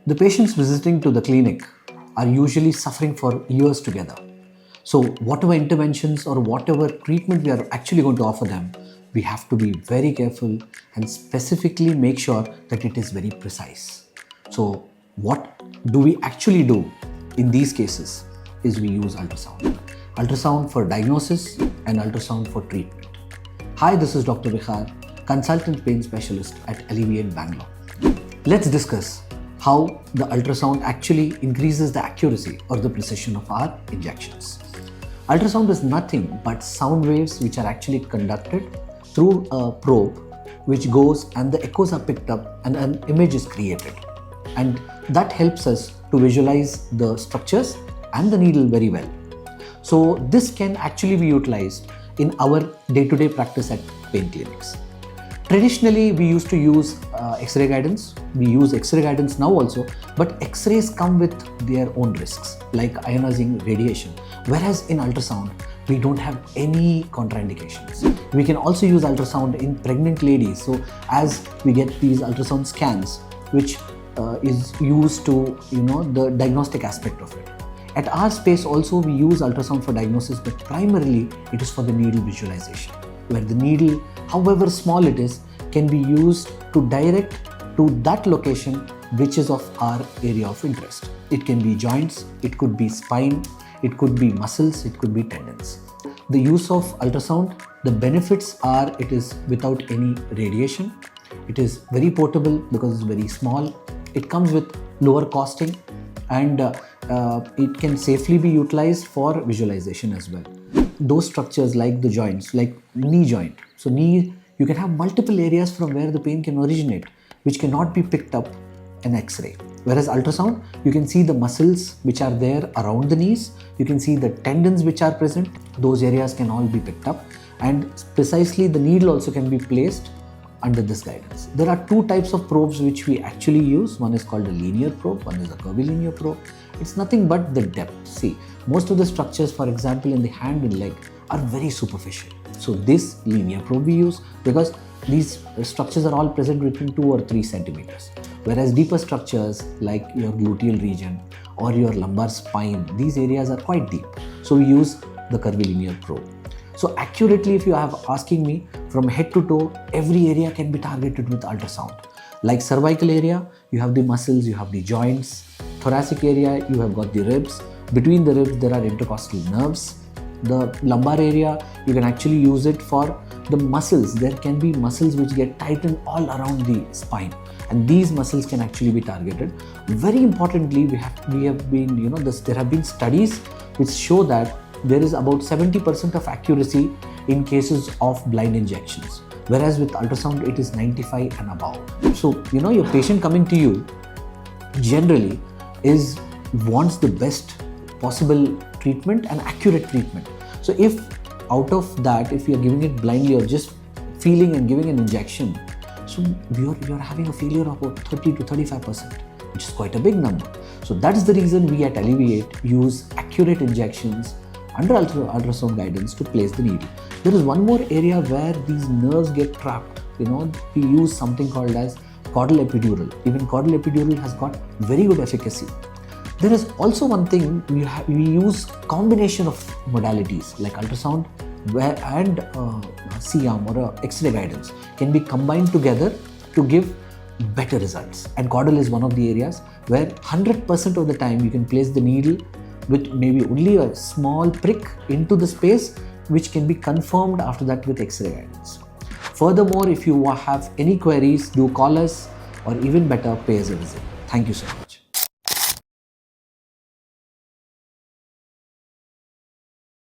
The patients visiting to the clinic are usually suffering for years together. So whatever interventions or whatever treatment we are actually going to offer them, we have to be very careful and specifically make sure that it is very precise. So what do we actually do in these cases is we use ultrasound. Ultrasound for diagnosis and ultrasound for treatment. Hi, this is Dr. Vikhar, consultant pain specialist at Alleviate, Bangalore. Let's discuss how the ultrasound actually increases the accuracy or the precision of our injections. Ultrasound is nothing but sound waves which are actually conducted through a probe which goes and the echoes are picked up and an image is created. And that helps us to visualize the structures and the needle very well. So this can actually be utilized in our day-to-day practice at pain clinics. Traditionally, we used to use X-ray guidance. We use X-ray guidance now also, but X-rays come with their own risks, like ionizing radiation. Whereas in ultrasound, we don't have any contraindications. We can also use ultrasound in pregnant ladies. So as we get these ultrasound scans, which is used to, the diagnostic aspect of it. At our space also, we use ultrasound for diagnosis, but primarily it is for the needle visualization, where the needle, however small it is, can be used to direct to that location which is of our area of interest. It can be joints, it could be spine, it could be muscles, it could be tendons. The use of ultrasound, the benefits are it is without any radiation, it is very portable because it's very small, it comes with lower costing, and it can safely be utilized for visualization as well. Those structures like the joints, like knee joint. So knee, you can have multiple areas from where the pain can originate, which cannot be picked up in X-ray. Whereas ultrasound, you can see the muscles which are there around the knees. You can see the tendons which are present. Those areas can all be picked up, and precisely the needle also can be placed under this guidance. There are two types of probes which we actually use. One is called a linear probe, one is a curvilinear probe. It's nothing but the depth. See, most of the structures, for example, in the hand and leg are very superficial. So this linear probe we use because these structures are all present between 2 or 3 centimeters. Whereas deeper structures like your gluteal region or your lumbar spine, these areas are quite deep. So we use the curvilinear probe. So accurately, if you are asking me, from head to toe, every area can be targeted with ultrasound. Like cervical area, you have the muscles, you have the joints. Thoracic area, you have got the ribs. Between the ribs, there are intercostal nerves. The lumbar area, you can actually use it for the muscles. There can be muscles which get tightened all around the spine, and these muscles can actually be targeted. Very importantly, there have been studies which show that there is about 70% of accuracy in cases of blind injections, whereas with ultrasound it is 95 and above. So your patient coming to you generally wants the best possible treatment and accurate treatment. So if out of that, if you are giving it blindly or just feeling and giving an injection, so you're having a failure of about 30 to 35%, which is quite a big number. So that is the reason we at Alleviate use accurate injections under ultrasound guidance to place the needle. There is one more area where these nerves get trapped. We use something called as caudal epidural. Even caudal epidural has got very good efficacy. There is also one thing, we use combination of modalities like ultrasound and C-arm or X-ray guidance can be combined together to give better results. And caudal is one of the areas where 100% of the time you can place the needle with maybe only a small prick into the space, which can be confirmed after that with X-ray guidance. Furthermore, if you have any queries, do call us, or even better, pay us a visit. Thank you so much.